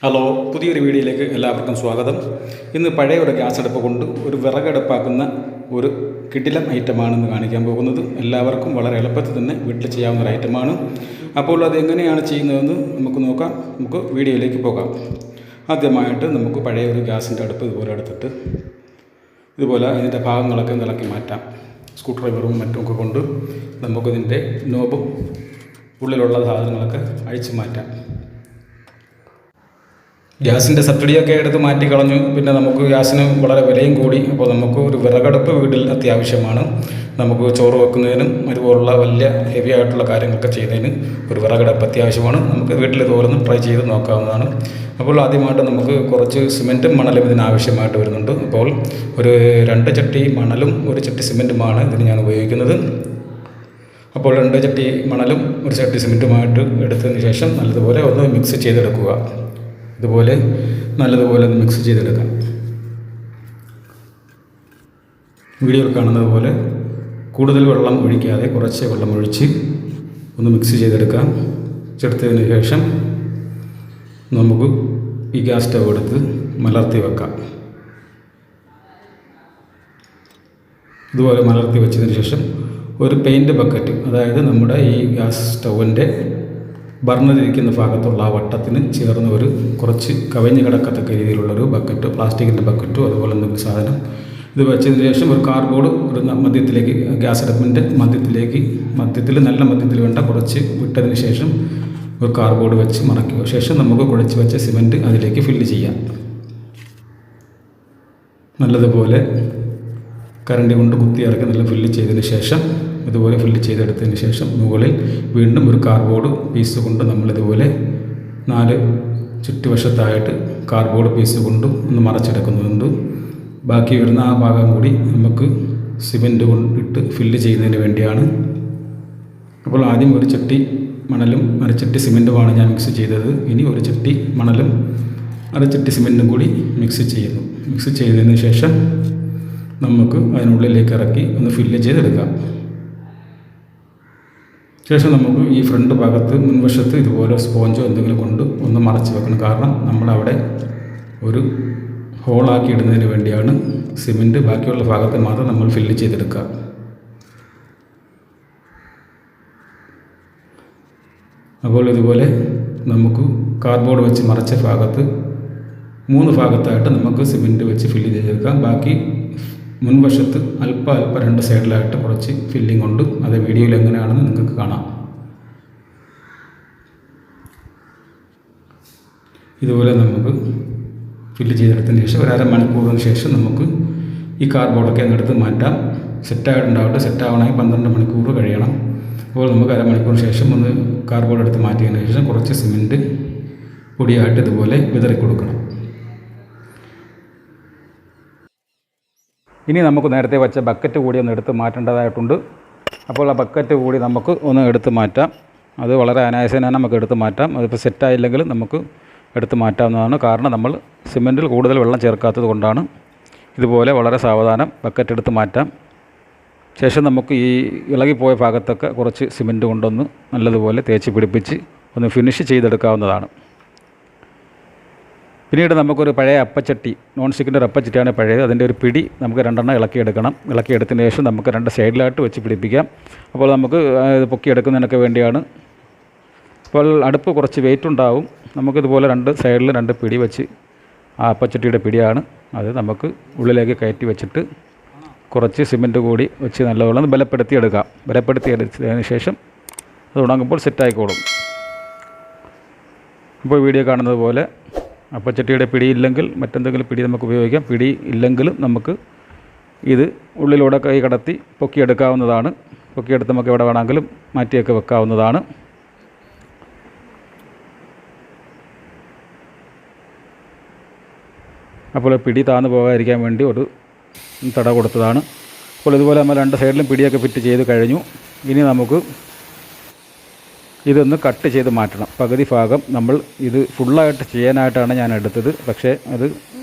Hello, പുതിയൊരു വീഡിയോയിലേക്ക് എല്ലാവർക്കും സ്വാഗതം. ഇന്ന് പഴയ ഒരു ഗ്യാസ് അടുപ്പ് കൊണ്ട് ഒരു വിറകടുപ്പാക്കുന്ന ഒരു കിടിലൻ ഐറ്റമാണെന്ന് കാണിക്കാൻ പോകുന്നത്. എല്ലാവർക്കും വളരെ എളുപ്പത്തിൽ തന്നെ വീട്ടിൽ ചെയ്യാവുന്ന ഒരു ഐറ്റമാണ്. അപ്പോൾ അത് എങ്ങനെയാണ് ചെയ്യുന്നതെന്ന് നമുക്ക് നോക്കാം. നമുക്ക് വീഡിയോയിലേക്ക് പോകാം. ആദ്യമായിട്ട് നമുക്ക് പഴയ ഒരു ഗ്യാസിൻ്റെ അടുപ്പ് ഇതുപോലെ എടുത്തിട്ട് ഇതുപോലെ ഇതിൻ്റെ ഭാഗങ്ങളൊക്കെ ഇളക്കി മാറ്റാം. സ്ക്രൂ ഡ്രൈവറും മറ്റുമൊക്കെ കൊണ്ട് നമുക്കിതിൻ്റെ നോബും ഉള്ളിലുള്ള സാധനങ്ങളൊക്കെ അഴിച്ചു മാറ്റാം. ഗ്യാസിൻ്റെ സബ്സിഡിയൊക്കെ എടുത്ത് മാറ്റിക്കളഞ്ഞു. പിന്നെ നമുക്ക് ഗ്യാസിന് വളരെ വിലയും കൂടി. അപ്പോൾ നമുക്ക് ഒരു വിറകടുപ്പ് വീട്ടിൽ അത്യാവശ്യമാണ്. നമുക്ക് ചോറ് വെക്കുന്നതിനും അതുപോലുള്ള വലിയ ഹെവി ആയിട്ടുള്ള കാര്യങ്ങളൊക്കെ ചെയ്യുന്നതിന് ഒരു വിറകടുപ്പ് അത്യാവശ്യമാണ്. നമുക്ക് വീട്ടിൽ ഇതുപോലൊന്ന് ട്രൈ ചെയ്ത് നോക്കാവുന്നതാണ്. അപ്പോൾ ആദ്യമായിട്ട് നമുക്ക് കുറച്ച് സിമെൻറ്റും മണലും ഇതിനാവശ്യമായിട്ട് വരുന്നുണ്ട്. അപ്പോൾ ഒരു 2 ചട്ടി മണലും 1 ചട്ടി സിമെൻറ്റുമാണ് ഇതിന് ഞാൻ ഉപയോഗിക്കുന്നത്. അപ്പോൾ 2 ചട്ടി മണലും 1 ചട്ടി സിമെൻറ്റുമായിട്ട് എടുത്തതിന് ശേഷം നല്ലതുപോലെ ഒന്ന് മിക്സ് ചെയ്തെടുക്കുക. ഇതുപോലെ നല്ലതുപോലെ ഒന്ന് മിക്സ് ചെയ്തെടുക്കാം. വീഡിയോയിൽ കാണുന്നത് പോലെ കൂടുതൽ വെള്ളം ഒഴിക്കാതെ കുറച്ച് വെള്ളം ഒഴിച്ച് ഒന്ന് മിക്സ് ചെയ്തെടുക്കാം. ചെടുത്തതിന് ശേഷം നമുക്ക് ഈ ഗ്യാസ് സ്റ്റവ് എടുത്ത് മലർത്തി വെക്കാം. ഇതുപോലെ മലർത്തി വെച്ചതിന് ശേഷം ഒരു പെയിൻറ്റ് ബക്കറ്റ്, അതായത് നമ്മുടെ ഈ ഗ്യാസ് സ്റ്റൗവിൻ്റെ ബർണറിരിക്കുന്ന ഭാഗത്തുള്ള ആ വട്ടത്തിന് ചേർന്ന് ഒരു കുറച്ച് കവിഞ്ഞ് കിടക്കത്തക്ക രീതിയിലുള്ളൊരു ബക്കറ്റ്, പ്ലാസ്റ്റിക്കിൻ്റെ ബക്കറ്റോ അതുപോലെ എന്തെങ്കിലും സാധനം ഇത് വെച്ചതിന് ശേഷം ഒരു കാർഡ്ബോർഡ് ഒരു മധ്യത്തിലേക്ക്, ഗ്യാസ് അടുപ്പിൻ്റെ മധ്യത്തിൽ നല്ല മധ്യത്തിൽ വേണ്ട കുറച്ച് വിട്ടതിന് ശേഷം ഒരു കാർഡ്ബോർഡ് വെച്ച് മറയ്ക്കുക. ശേഷം നമുക്ക് കുഴച്ച് വെച്ച സിമൻറ്റ് അതിലേക്ക് ഫില്ല് ചെയ്യാം. നല്ലതുപോലെ കരണ്ടി കൊണ്ട് കുത്തി ഇറക്കി നല്ല ഫില്ല് ചെയ്തതിന് ശേഷം ഇതുപോലെ ഫില്ല് ചെയ്തെടുത്തതിന് ശേഷം മുകളിൽ വീണ്ടും ഒരു കാർഡ്ബോർഡ് പീസ് കൊണ്ട് നമ്മളിതുപോലെ 4 ചുറ്റുവശത്തായിട്ട് കാർഡ്ബോർഡ് പീസ് കൊണ്ട് ഒന്ന് മറച്ചെടുക്കുന്നുണ്ട്. ബാക്കി വരുന്ന ആ ഭാഗം കൂടി നമുക്ക് സിമെൻറ്റ് കൊണ്ടിട്ട് ഫില്ല് ചെയ്യുന്നതിന് വേണ്ടിയാണ്. അപ്പോൾ ആദ്യം 1 ചട്ടി മണലും 1 ചട്ടി സിമെൻറ്റുമാണ് ഞാൻ മിക്സ് ചെയ്തത്. ഇനി 1 ചട്ടി മണലും 1 ചട്ടി സിമെൻറ്റും കൂടി മിക്സ് ചെയ്യുന്നു. മിക്സ് ചെയ്തതിന് ശേഷം നമുക്ക് അതിനുള്ളിലേക്ക് ഇറക്കി ഒന്ന് ഫില്ല് ചെയ്തെടുക്കാം. ശേഷം നമുക്ക് ഈ ഫ്രണ്ട് ഭാഗത്ത് മുൻവശത്ത് ഇതുപോലെ സ്പോഞ്ചോ എന്തെങ്കിലും കൊണ്ട് ഒന്ന് മറച്ച് വെക്കണം. കാരണം നമ്മളവിടെ ഒരു ഹോളാക്കി ഇടുന്നതിന് വേണ്ടിയാണ് സിമെൻറ്റ്. ബാക്കിയുള്ള ഭാഗത്ത് മാത്രം നമ്മൾ ഫില്ല് ചെയ്തെടുക്കുക. അപ്പോൾ ഇതുപോലെ നമുക്ക് കാർഡ്ബോർഡ് വെച്ച് മറച്ച ഭാഗത്ത് 3 ഭാഗത്തായിട്ട് നമുക്ക് സിമെൻറ്റ് വെച്ച് ഫില്ല് ചെയ്തെടുക്കാം. ബാക്കി മുൻവശത്ത് അല്പം 2 സൈഡിലായിട്ട് കുറച്ച് ഫില്ലിംഗ് ഉണ്ട്. അത് വീഡിയോയിൽ എങ്ങനെയാണെന്ന് നിങ്ങൾക്ക് കാണാം. ഇതുപോലെ നമുക്ക് ഫില്ല് ചെയ്തെടുത്തതിന് ശേഷം ഒരു അരമണിക്കൂറിന് ശേഷം നമുക്ക് ഈ കാർഡ്ബോർഡൊക്കെ അങ്ങെടുത്ത് മാറ്റാം. സെറ്റായിട്ടുണ്ടാവട്ടെ. സെറ്റാവണമെങ്കിൽ 12 മണിക്കൂർ കഴിയണം. അപ്പോൾ നമുക്ക് അരമണിക്കൂറിന് ശേഷം ഒന്ന് കാർഡ്ബോർഡ് എടുത്ത് മാറ്റിയതിന് ശേഷം കുറച്ച് സിമെൻറ്റ് പൊടിയായിട്ട് ഇതുപോലെ വിതറി കൊടുക്കണം. ഇനി നമുക്ക് നേരത്തെ വെച്ച ബക്കറ്റ് കൂടി ഒന്ന് എടുത്ത് മാറ്റേണ്ടതായിട്ടുണ്ട്. അപ്പോൾ ആ ബക്കറ്റ് കൂടി നമുക്ക് ഒന്ന് എടുത്ത് മാറ്റാം. അത് വളരെ അനായാസേന നമുക്ക് എടുത്ത് മാറ്റാം. അതിപ്പോൾ സെറ്റായില്ലെങ്കിൽ നമുക്ക് എടുത്ത് മാറ്റാവുന്നതാണ്. കാരണം നമ്മൾ സിമെൻറ്റിൽ കൂടുതൽ വെള്ളം ചേർക്കാത്തത് കൊണ്ടാണ്. ഇതുപോലെ വളരെ സാവധാനം ബക്കറ്റ് എടുത്ത് മാറ്റാം. ശേഷം നമുക്ക് ഈ ഇളകിപ്പോയ ഭാഗത്തൊക്കെ കുറച്ച് സിമെൻറ്റ് കൊണ്ടൊന്ന് നല്ലതുപോലെ തേച്ച് പിടിപ്പിച്ച് ഒന്ന് ഫിനിഷ് ചെയ്തെടുക്കാവുന്നതാണ്. പിന്നീട് നമുക്കൊരു പഴയ അപ്പച്ചട്ടി, നോൺ സ്റ്റിക്കിൻ്റെ ഒരു അപ്പച്ചട്ടിയാണ് പഴയത്. അതിൻ്റെ ഒരു പിടി നമുക്ക് 2 ഇളക്കിയെടുക്കണം. ഇളക്കിയെടുത്തതിന് ശേഷം നമുക്ക് 2 സൈഡിലായിട്ട് വെച്ച് പിടിപ്പിക്കാം. അപ്പോൾ നമുക്ക് പൊക്കിയെടുക്കുന്നതിനൊക്കെ വേണ്ടിയാണ്. അപ്പോൾ അടുപ്പ് കുറച്ച് വെയിറ്റ് ഉണ്ടാവും. നമുക്കിതുപോലെ 2 സൈഡിൽ 2 പിടി വെച്ച്, ആ അപ്പച്ചട്ടിയുടെ പിടിയാണ് അത്, നമുക്ക് ഉള്ളിലേക്ക് കയറ്റി വെച്ചിട്ട് കുറച്ച് സിമെൻറ്റ് കൂടി വെച്ച് നല്ലപോലെ ഒന്ന് ബലപ്പെടുത്തിയെടുക്കാം. ബലപ്പെടുത്തിയെടുത്തതിന് ശേഷം അത് ഉണങ്ങുമ്പോൾ സെറ്റായിക്കോളും. ഇപ്പോൾ വീഡിയോ കാണുന്നത് പോലെ അപ്പച്ചട്ടിയുടെ പിടി ഇല്ലെങ്കിൽ മറ്റെന്തെങ്കിലും പിടി നമുക്ക് ഉപയോഗിക്കാം. പിടി ഇല്ലെങ്കിലും നമുക്ക് ഇത് ഉള്ളിലൂടെ കൈ കടത്തി പൊക്കിയെടുക്കാവുന്നതാണ്. പൊക്കിയെടുത്ത് നമുക്ക് എവിടെ വേണമെങ്കിലും മാറ്റിയൊക്കെ വെക്കാവുന്നതാണ്. അപ്പോൾ പിടി താന്നു പോകാതിരിക്കാൻ വേണ്ടി ഒരു തട കൊടുത്തതാണ്. അപ്പോൾ ഇതുപോലെ നമ്മൾ 2 സൈഡിലും പിടിയൊക്കെ ഫിറ്റ് ചെയ്ത് കഴിഞ്ഞു. ഇനി നമുക്ക് ഇതൊന്ന് കട്ട് ചെയ്ത് മാറ്റണം. പകുതി ഭാഗം നമ്മൾ ഇത് ഫുള്ളായിട്ട് ചെയ്യാനായിട്ടാണ് ഞാൻ എടുത്തത്. പക്ഷേ അത്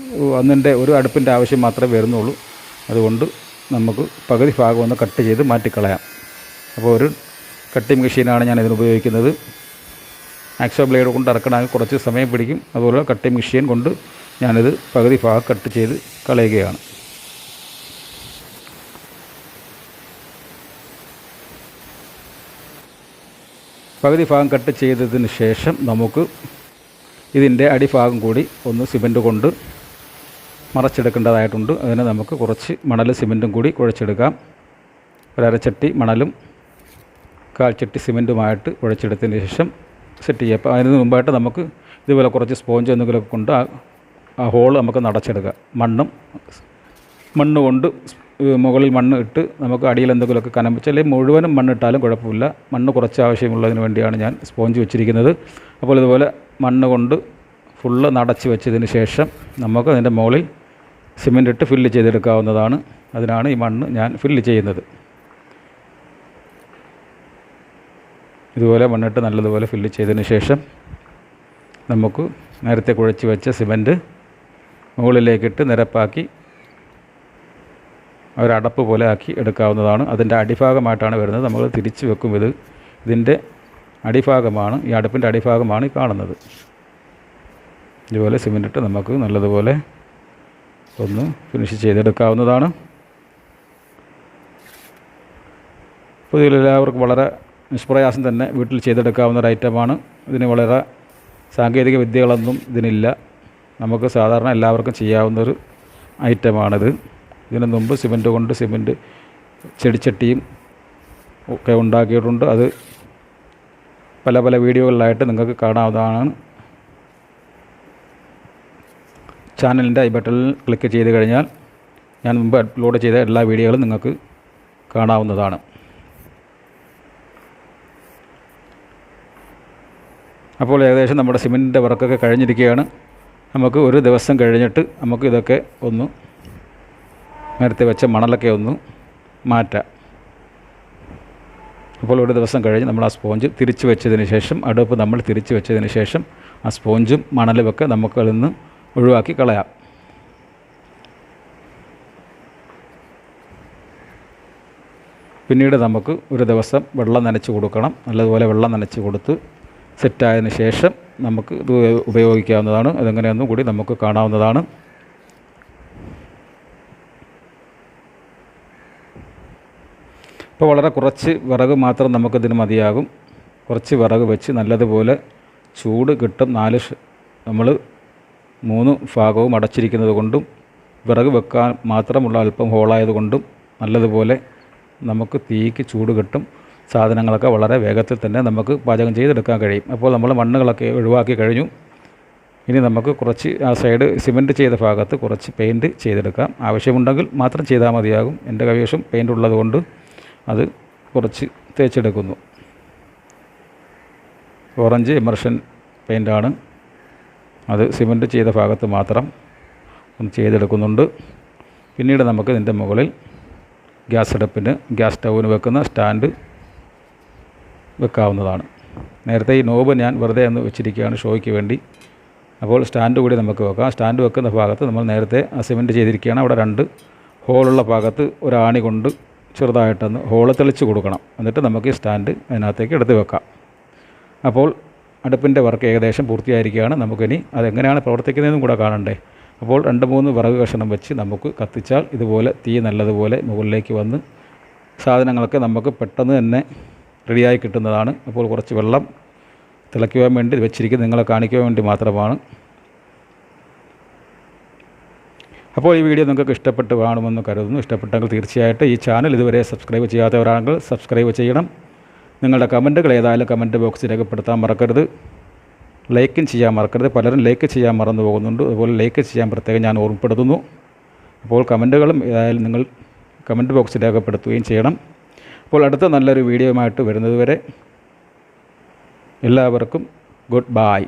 അതിൻ്റെ ഒരു അടുപ്പിൻ്റെ ആവശ്യം മാത്രമേ വരുന്നുള്ളൂ. അതുകൊണ്ട് നമുക്ക് പകുതി ഭാഗം ഒന്ന് കട്ട് ചെയ്ത് മാറ്റിക്കളയാം. അപ്പോൾ ഒരു കട്ടിംഗ് മെഷീനാണ് ഞാൻ ഇതിന് ഉപയോഗിക്കുന്നത്. ആക്സോ ബ്ലേഡ് കൊണ്ട് ഇറക്കണമെങ്കിൽ കുറച്ച് സമയം പിടിക്കും. അതുപോലെ കട്ടിംഗ് മെഷീൻ കൊണ്ട് ഞാനിത് പകുതി ഭാഗം കട്ട് ചെയ്ത് കളയുകയാണ്. പകുതി ഭാഗം കട്ട് ചെയ്തതിന് ശേഷം നമുക്ക് ഇതിൻ്റെ അടിഭാഗം കൂടി ഒന്ന് സിമൻറ്റ് കൊണ്ട് മറച്ചെടുക്കേണ്ടതായിട്ടുണ്ട്. അതിന് നമുക്ക് കുറച്ച് മണൽ സിമൻറ്റും കൂടി കുഴച്ചെടുക്കാം. ഒരരച്ചട്ടി മണലും 1/4 ചട്ടി സിമൻറ്റുമായിട്ട് കുഴച്ചെടുത്തതിന് ശേഷം സെറ്റ് ചെയ്യുക. അപ്പോൾ അതിന് മുമ്പായിട്ട് നമുക്ക് ഇതുപോലെ കുറച്ച് സ്പോഞ്ച് എന്തെങ്കിലുമൊക്കെ കൊണ്ട് ആ ഹോൾ നമുക്ക് നടച്ചെടുക്കാം. മണ്ണ് കൊണ്ട് മുകളിൽ മണ്ണ് ഇട്ട് നമുക്ക് അടിയിൽ എന്തെങ്കിലുമൊക്കെ കനപ്പിച്ച്, അല്ലെങ്കിൽ മുഴുവനും മണ്ണിട്ടാലും കുഴപ്പമില്ല. മണ്ണ് കുറച്ച് ആവശ്യമുള്ളതിന് വേണ്ടിയാണ് ഞാൻ സ്പോഞ്ച് വെച്ചിരിക്കുന്നത്. അപ്പോൾ ഇതുപോലെ മണ്ണ് കൊണ്ട് ഫുള്ള് നടച്ച് വെച്ചതിന് ശേഷം നമുക്ക് അതിൻ്റെ മുകളിൽ സിമൻറ്റ് ഇട്ട് ഫില്ല് ചെയ്തെടുക്കാവുന്നതാണ്. അതിനാണ് ഈ മണ്ണ് ഞാൻ ഫില്ല് ചെയ്യുന്നത്. ഇതുപോലെ മണ്ണിട്ട് നല്ലതുപോലെ ഫില്ല് ചെയ്തതിന് ശേഷം നമുക്ക് നേരത്തെ കുഴച്ച് വെച്ച സിമൻറ്റ് മുകളിലേക്കിട്ട് നിരപ്പാക്കി ഒരടപ്പ് പോലെ ആക്കി എടുക്കാവുന്നതാണ്. അതിൻ്റെ അടിഭാഗമായിട്ടാണ് വരുന്നത്. നമ്മൾ തിരിച്ച് വെക്കും. ഇതിൻ്റെ അടിഭാഗമാണ്, ഈ അടുപ്പിൻ്റെ അടിഭാഗമാണ് ഈ കാണുന്നത്. ഇതുപോലെ സിമൻറ്റ് ഇട്ട് നമുക്ക് നല്ലതുപോലെ ഒന്ന് ഫിനിഷ് ചെയ്തെടുക്കാവുന്നതാണ്. അപ്പോൾ ഇതിലെല്ലാവർക്കും വളരെ നിഷ്പ്രയാസം തന്നെ വീട്ടിൽ ചെയ്തെടുക്കാവുന്ന ഒരു ഐറ്റമാണ്. ഇതിന് വളരെ സാങ്കേതിക വിദ്യകളൊന്നും ഇതിനില്ല. നമുക്ക് സാധാരണ എല്ലാവർക്കും ചെയ്യാവുന്നൊരു ഐറ്റമാണിത്. ഇതിന് മുമ്പ് സിമൻറ്റ് കൊണ്ട് സിമൻറ്റ് ചെടിച്ചട്ടിയും ഒക്കെ ഉണ്ടാക്കിയിട്ടുണ്ട്. അത് പല പല വീഡിയോകളിലായിട്ട് നിങ്ങൾക്ക് കാണാവുന്നതാണ്. ചാനലിൻ്റെ ഐ ബട്ടണിൽ ക്ലിക്ക് ചെയ്ത് കഴിഞ്ഞാൽ ഞാൻ മുമ്പ് അപ്ലോഡ് ചെയ്ത എല്ലാ വീഡിയോകളും നിങ്ങൾക്ക് കാണാവുന്നതാണ്. അപ്പോൾ ഏകദേശം നമ്മുടെ സിമൻറ്റിൻ്റെ വർക്കൊക്കെ കഴിഞ്ഞിരിക്കുകയാണ്. നമുക്ക് ഒരു ദിവസം കഴിഞ്ഞിട്ട് നമുക്ക് ഇതൊക്കെ ഒന്ന് നേരത്തെ വെച്ച മണലൊക്കെ ഒന്ന് മാറ്റാം. അപ്പോൾ ഒരു ദിവസം കഴിഞ്ഞ് നമ്മൾ ആ സ്പോഞ്ച് തിരിച്ച് വെച്ചതിന് ശേഷം, അടുപ്പ് നമ്മൾ തിരിച്ച് വെച്ചതിന് ശേഷം ആ സ്പോഞ്ചും മണലുമൊക്കെ നമുക്ക് അതിൽ നിന്ന് ഒഴിവാക്കി കളയാം. പിന്നീട് നമുക്ക് ഒരു ദിവസം വെള്ളം നനച്ച് കൊടുക്കണം. നല്ലതുപോലെ വെള്ളം നനച്ച് കൊടുത്ത് സെറ്റായതിന് ശേഷം നമുക്ക് ഇത് ഉപയോഗിക്കാവുന്നതാണ്. അതെങ്ങനെയൊന്നും കൂടി നമുക്ക് കാണാവുന്നതാണ്. ഇപ്പോൾ വളരെ കുറച്ച് വിറക് മാത്രം നമുക്കിതിന് മതിയാകും. കുറച്ച് വിറക് വെച്ച് നല്ലതുപോലെ ചൂട് കിട്ടും. നമ്മൾ 3 ഭാഗവും അടച്ചിരിക്കുന്നത് കൊണ്ടും വിറക് വെക്കാൻ മാത്രമുള്ള അല്പം ഹോളായതുകൊണ്ടും നല്ലതുപോലെ നമുക്ക് തീക്ക് ചൂട് കിട്ടും. സാധനങ്ങളൊക്കെ വളരെ വേഗത്തിൽ തന്നെ നമുക്ക് പാചകം ചെയ്തെടുക്കാൻ കഴിയും. അപ്പോൾ നമ്മൾ മണ്ണുകളൊക്കെ ഒഴിവാക്കി കഴിഞ്ഞു. ഇനി നമുക്ക് കുറച്ച് ആ സൈഡ് സിമൻറ്റ് ചെയ്ത ഭാഗത്ത് കുറച്ച് പെയിൻറ്റ് ചെയ്തെടുക്കാം. ആവശ്യമുണ്ടെങ്കിൽ മാത്രം ചെയ്താൽ മതിയാകും. എൻ്റെ കൈവശം പെയിൻ്റ് ഉള്ളതുകൊണ്ട് അത് കുറച്ച് തേച്ചെടുക്കുന്നു. ഓറഞ്ച് ഇമർഷൻ പെയിൻ്റാണ്. അത് സിമൻറ്റ് ചെയ്ത ഭാഗത്ത് മാത്രം ഒന്ന് ചെയ്തെടുക്കുന്നുണ്ട്. പിന്നീട് നമുക്ക് ഇതിൻ്റെ മുകളിൽ ഗ്യാസ് സ്റ്റൗവിന് വെക്കുന്ന സ്റ്റാൻഡ് വെക്കാവുന്നതാണ്. നേരത്തെ ഈ നോബ് ഞാൻ വെറുതെ ഒന്ന് വെച്ചിരിക്കുകയാണ് ഷോയ്ക്ക് വേണ്ടി. അപ്പോൾ സ്റ്റാൻഡ് കൂടി നമുക്ക് വെക്കാം. സ്റ്റാൻഡ് വെക്കുന്ന ഭാഗത്ത് നമ്മൾ നേരത്തെ സിമൻറ്റ് ചെയ്തിരിക്കുകയാണ്. അവിടെ 2 ഹോളുള്ള ഭാഗത്ത് ഒരാണി കൊണ്ട് ചെറുതായിട്ടൊന്ന് ഹോള് തെളിച്ച് കൊടുക്കണം. എന്നിട്ട് നമുക്ക് ഈ സ്റ്റാൻഡ് അതിനകത്തേക്ക് എടുത്ത് വെക്കാം. അപ്പോൾ അടുപ്പിൻ്റെ വർക്ക് ഏകദേശം പൂർത്തിയായിരിക്കുകയാണ്. നമുക്കിനി അതെങ്ങനെയാണ് പ്രവർത്തിക്കുന്നതെന്നും കൂടെ കാണണ്ടേ. അപ്പോൾ 2-3 വിറക് കഷണം വെച്ച് നമുക്ക് കത്തിച്ചാൽ ഇതുപോലെ തീ നല്ലതുപോലെ മുകളിലേക്ക് വന്ന് സാധനങ്ങളൊക്കെ നമുക്ക് പെട്ടെന്ന് തന്നെ റെഡിയായി കിട്ടുന്നതാണ്. അപ്പോൾ കുറച്ച് വെള്ളം തിളയ്ക്കുവാൻ വേണ്ടി വെച്ചിരിക്കുന്നത് നിങ്ങളെ കാണിക്കുവാൻ വേണ്ടി മാത്രമാണ്. അപ്പോൾ ഈ വീഡിയോ നിങ്ങൾക്ക് ഇഷ്ടപ്പെട്ട് കാണുമെന്ന് കരുതുന്നു. ഇഷ്ടപ്പെട്ടെങ്കിൽ തീർച്ചയായിട്ടും ഈ ചാനൽ ഇതുവരെ സബ്സ്ക്രൈബ് ചെയ്യാത്തവരാണെങ്കിൽ സബ്സ്ക്രൈബ് ചെയ്യണം. നിങ്ങളുടെ കമൻറ്റുകൾ ഏതായാലും കമൻറ്റ് ബോക്സിൽ രേഖപ്പെടുത്താൻ മറക്കരുത്. ലൈക്കും ചെയ്യാൻ മറക്കരുത്. പലരും ലൈക്ക് ചെയ്യാൻ മറന്നു പോകുന്നുണ്ട്. അതുപോലെ ലൈക്ക് ചെയ്യാൻ പ്രത്യേകം ഞാൻ ഓർമ്മപ്പെടുത്തുന്നു. അപ്പോൾ കമൻറ്റുകളും ഏതായാലും നിങ്ങൾ കമൻറ്റ് ബോക്സിൽ രേഖപ്പെടുത്തുകയും ചെയ്യണം. അപ്പോൾ അടുത്ത നല്ലൊരു വീഡിയോയുമായിട്ട് വരുന്നതുവരെ എല്ലാവർക്കും ഗുഡ് ബൈ.